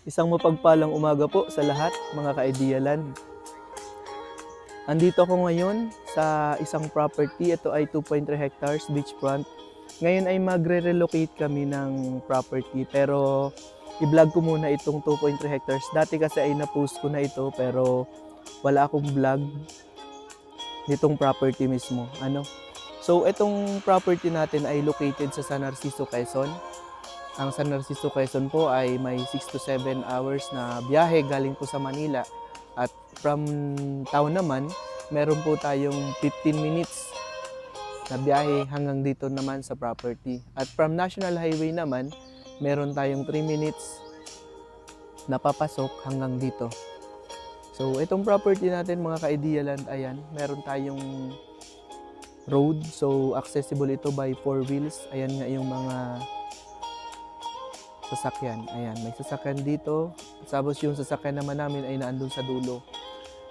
Isang mapagpalang umaga po sa lahat, mga ka-Idea Land. Andito ako ngayon sa isang property. Ito ay 2.3 hectares beachfront. Ngayon ay magre-relocate kami ng property, pero i-vlog ko muna itong 2.3 hectares. Dati kasi ay na-post ko na ito, pero wala akong vlog nitong property mismo. So itong property natin ay located sa San Narciso, Quezon. Ang San Narciso, Quezon po ay may 6 to 7 hours na biyahe galing po sa Manila. At from town naman, meron po tayong 15 minutes na biyahe hanggang dito naman sa property. At from National Highway naman, meron tayong 3 minutes na papasok hanggang dito. So itong property natin, mga ka-Idea Land, ayan, meron tayong road. So accessible ito by 4 wheels. Ayan nga yung mga sasakyan. Ayan, may sasakyan dito. Tapos yung sasakyan naman namin ay naandun sa dulo.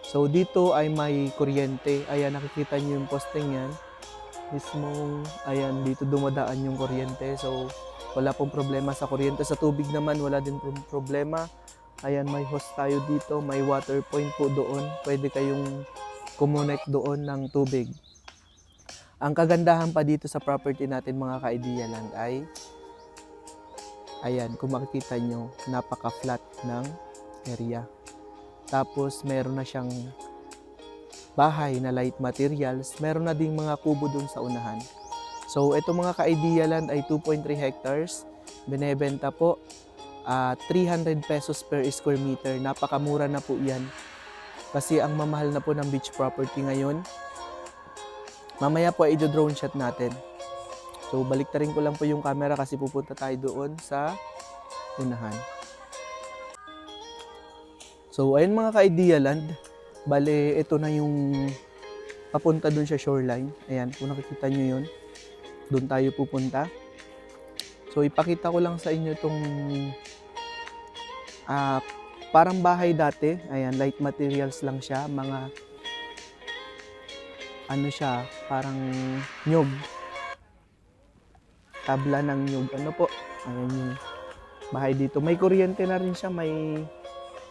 So dito ay may kuryente. Ayan, nakikita nyo yung posting yan. Mismong, ayan, dito dumadaan yung kuryente. So wala pong problema sa kuryente. Sa tubig naman, wala din problema. Ayan, may hose tayo dito. May water point po doon. Pwede kayong kumonect doon ng tubig. Ang kagandahan pa dito sa property natin, mga ka-Idea Land, ay ayan, kung makikita nyo, napaka-flat ng area. Tapos, meron na siyang bahay na light materials. Meron na ding mga kubo dun sa unahan. So, ito mga ka-Idea Land ay 2.3 hectares. Binebenta po 300 pesos per square meter. Napakamura na po yan. Kasi ang mamahal na po ng beach property ngayon. Mamaya po ay i-drone shot natin. So, baliktarin ko lang po yung camera kasi pupunta tayo doon sa unahan. So, ayun mga ka-Idea Land. Bale, ito na yung papunta doon sa shoreline. Ayan, kung nakikita nyo yun. Doon tayo pupunta. So, ipakita ko lang sa inyo itong parang bahay dati. Ayan, light materials lang siya. Mga siya, parang nyog. Tabla ng nyug. Po? Ayan yung bahay dito. May kuryente na rin siya. May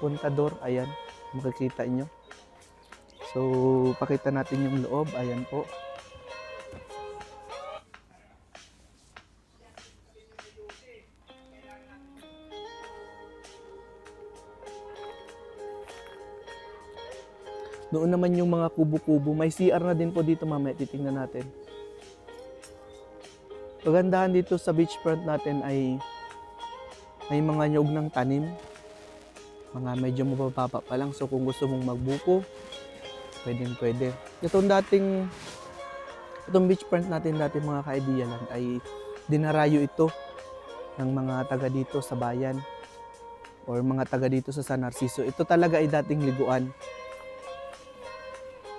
puntador. Ayan. Makikita nyo. So, pakita natin yung loob. Ayan po. Doon naman yung mga kubo-kubo. May CR na din po dito, mamaya titingnan natin. Pagandahan dito sa beachfront natin ay may mga nyog ng tanim. Mga medyo mababa pa lang. So kung gusto mong magbuko, pwede. Itong beachfront natin dati, mga ka-Idea Land, ay dinarayo ito ng mga taga dito sa bayan or mga taga dito sa San Narciso. Ito talaga ay dating liguan.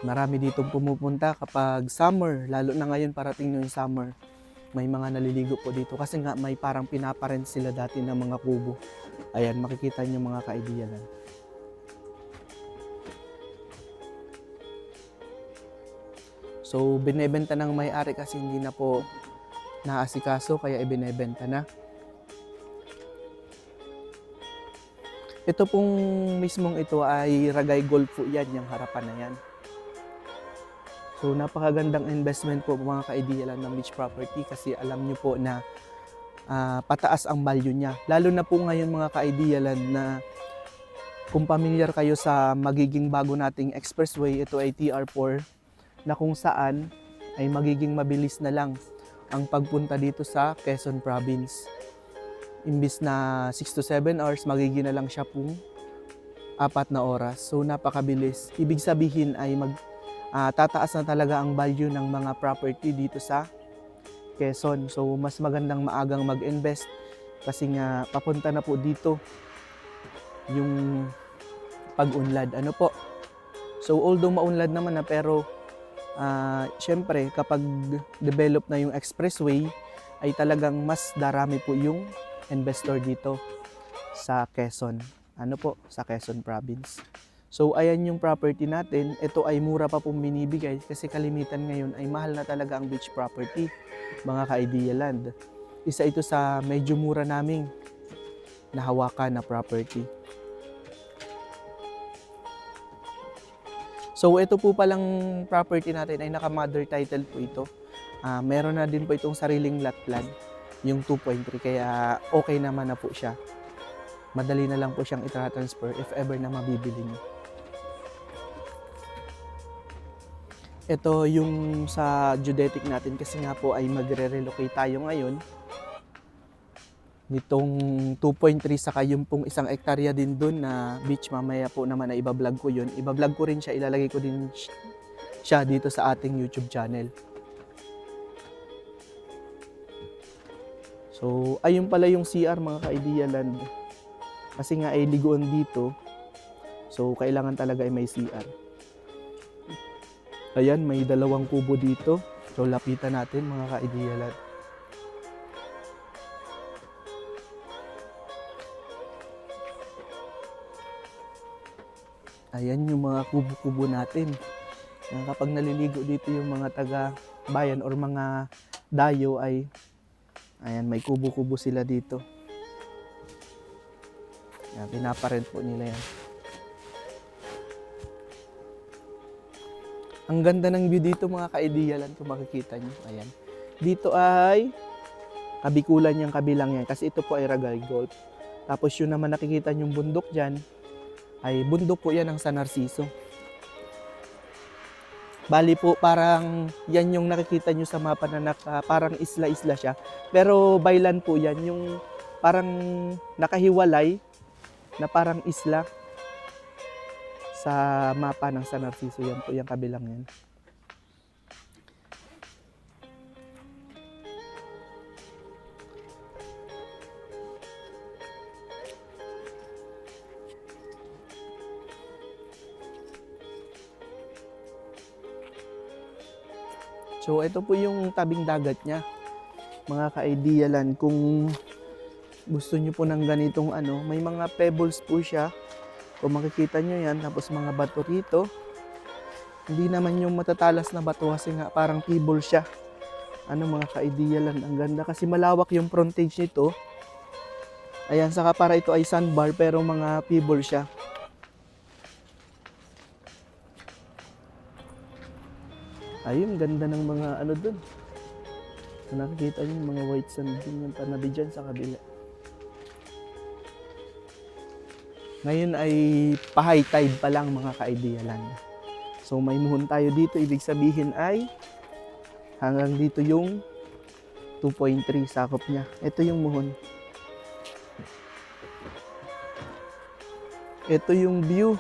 Marami ditong pumupunta kapag summer, lalo na ngayon parating na yung summer. May mga naliligo po dito kasi nga may parang pinaparent sila dati ng mga kubo. Ayan, makikita nyo mga ka-Idea Land. So, binebenta ng may-ari kasi hindi na po naasikaso kaya ibinebenta na. Ito pong mismong ito ay Ragay Golf po yan, yung harapan na yan. So, napakagandang investment po mga ka-Idea Land ng beach property kasi alam nyo po na pataas ang value niya. Lalo na po ngayon mga ka-Idea Land na kung familiar kayo sa magiging bago nating expressway, ito ay TR4 na kung saan ay magiging mabilis na lang ang pagpunta dito sa Quezon Province. Imbis na 6 to 7 hours, magiging na lang siya pong 4 na oras. So, napakabilis. Ibig sabihin ay tataas na talaga ang value ng mga property dito sa Quezon. So, mas magandang maagang mag-invest kasi nga papunta na po dito yung pag-unlad. Po? So, although maunlad naman na, pero syempre kapag develop na yung expressway ay talagang mas darami po yung investor dito sa Quezon. Po? Sa Quezon Province. So, ayan yung property natin. Ito ay mura pa pong binibigay kasi kalimitan ngayon ay mahal na talaga ang beach property, mga ka-Idea Land. Isa ito sa medyo mura naming nahawakan na property. So ito po palang property natin ay naka-mother title po ito. Meron na din po itong sariling lot plan, yung 2.3, kaya okay naman na po siya. Madali na lang po siyang i-transfer if ever na mabibili niyo. Ito yung sa geodetic natin kasi nga po ay magre-relocate tayo ngayon. Nitong 2.3 saka yung pong 1 hektarya din doon na beach, mamaya po naman na iba-vlog ko yun. Iba-vlog ko rin siya, ilalagay ko din siya dito sa ating YouTube channel. So, ayun pala yung CR mga ka-Idea Land. Kasi nga ay liguan dito. So, kailangan talaga ay may CR. Ayan, may 2 kubo dito. So, lapitan natin mga ka-Idea Land. Ayan yung mga kubo-kubo natin. Kapag naliligo dito yung mga taga-bayan or mga dayo ay ayan, may kubo-kubo sila dito. Ayan, pinaparent po nila yan. Ang ganda ng view dito mga ka-Idea Land kung makikita nyo. Ayan. Dito ay kabikulan yung kabilang yan kasi ito po ay Ragay Golf. Tapos yun naman nakikita yung bundok dyan ay bundok po yan ng San Narciso. Bali po parang yan yung nakikita nyo sa mapa na parang isla-isla siya. Pero by land po yan, yung parang nakahiwalay na parang isla sa mapa ng San Narciso. Yan po yung kabilang yan. So, ito po yung tabing dagat niya. Mga ka-Idea Land, kung gusto nyo po ng ganitong may mga pebbles po siya. Kung makikita nyo yan, tapos mga bato rito. Hindi naman yung matatalas na bato kasi nga parang pebble siya. Mga ka-Idea Land, ang ganda kasi malawak yung frontage nito. Ayan, saka para ito ay sandbar pero mga pebble siya. Ayun, ganda ng mga dun. Nakikita niyo yung mga white sand din yung panabi dyan sa kabila. Ngayon ay pa-high tide pa lang mga ka-Idea Land. So may muhon tayo dito, ibig sabihin ay hanggang dito yung 2.3 sakop niya. Ito yung muhon. Ito yung view.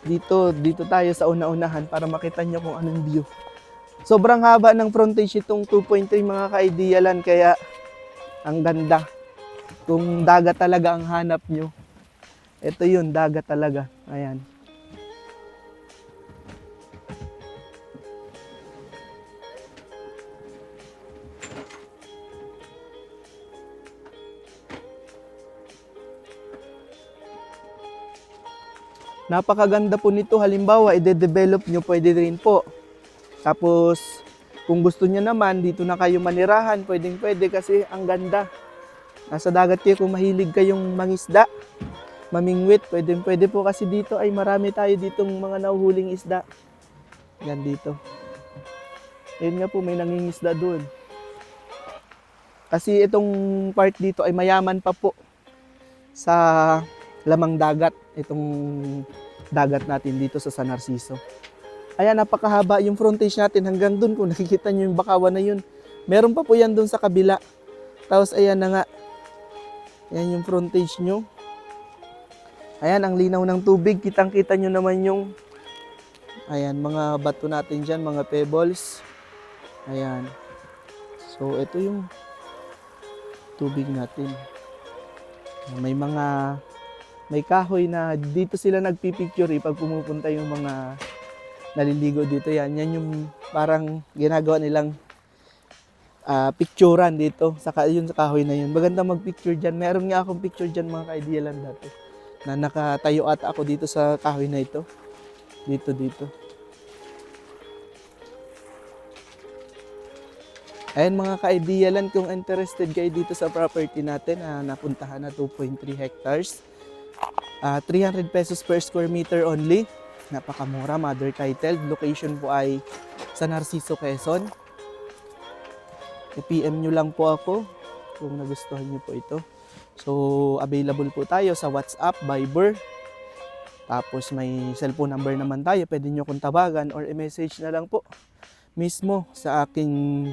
Dito tayo sa una-unahan para makita nyo kung anong view. Sobrang haba ng frontage itong 2.3 mga ka-Idea Land, kaya ang ganda. Kung dagat talaga ang hanap nyo, ito yun, dagat talaga. Ayan. Napakaganda po nito. Halimbawa, i-develop nyo, pwede rin po. Tapos, kung gusto nyo naman, dito na kayo manirahan, pwede kasi ang ganda. Nasa dagat kayo, kung mahilig kayong mangisda, mamingwit, pwede po kasi dito ay marami tayo ditong mga nahuhuling isda. Yan dito. Ayun nga po, may nangingisda doon. Kasi itong part dito ay mayaman pa po sa lamang dagat. Itong dagat natin dito sa San Narciso. Ayan, napakahaba yung frontage natin hanggang dun. Kung nakikita nyo yung bakawan na yun, meron pa po yan dun sa kabila. Tapos ayan na nga, ayan yung frontage nyo. Ayan, ang linaw ng tubig. Kitang-kita nyo naman yung ayan, mga bato natin dyan, mga pebbles. Ayan. So, ito yung tubig natin. May kahoy na dito sila nagpipicture pag pumupunta yung mga naliligo dito. Yan yung parang ginagawa nilang picturean dito. Yun sa kahoy na yun. Maganda magpicture dyan. Meron nga akong picture dyan mga ka-Idea Land dati. Na nakatayo ata ako dito sa kahoy na ito. Dito. Ayan mga ka-Idea Land, kung interested kayo dito sa property natin, napuntahan na 2.3 hectares. 300 pesos per square meter only. Napakamura, mother titled. Location po ay sa Narciso, Quezon. I-PM nyo lang po ako kung nagustuhan nyo po ito. So, available po tayo sa WhatsApp, Viber. Tapos may cellphone number naman tayo. Pwede nyo kong tawagan or i-message na lang po mismo sa aking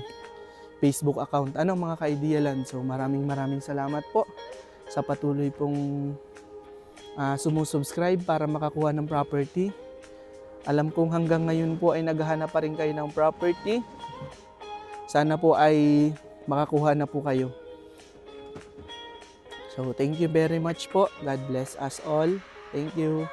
Facebook account. Ano mga ka-Idealan? So, maraming salamat po sa patuloy pong sumusubscribe para makakuha ng property. Alam kong hanggang ngayon po ay naghahanap pa rin kayo ng property. Sana po ay makakuha na po kayo. So, thank you very much po. God bless us all. Thank you.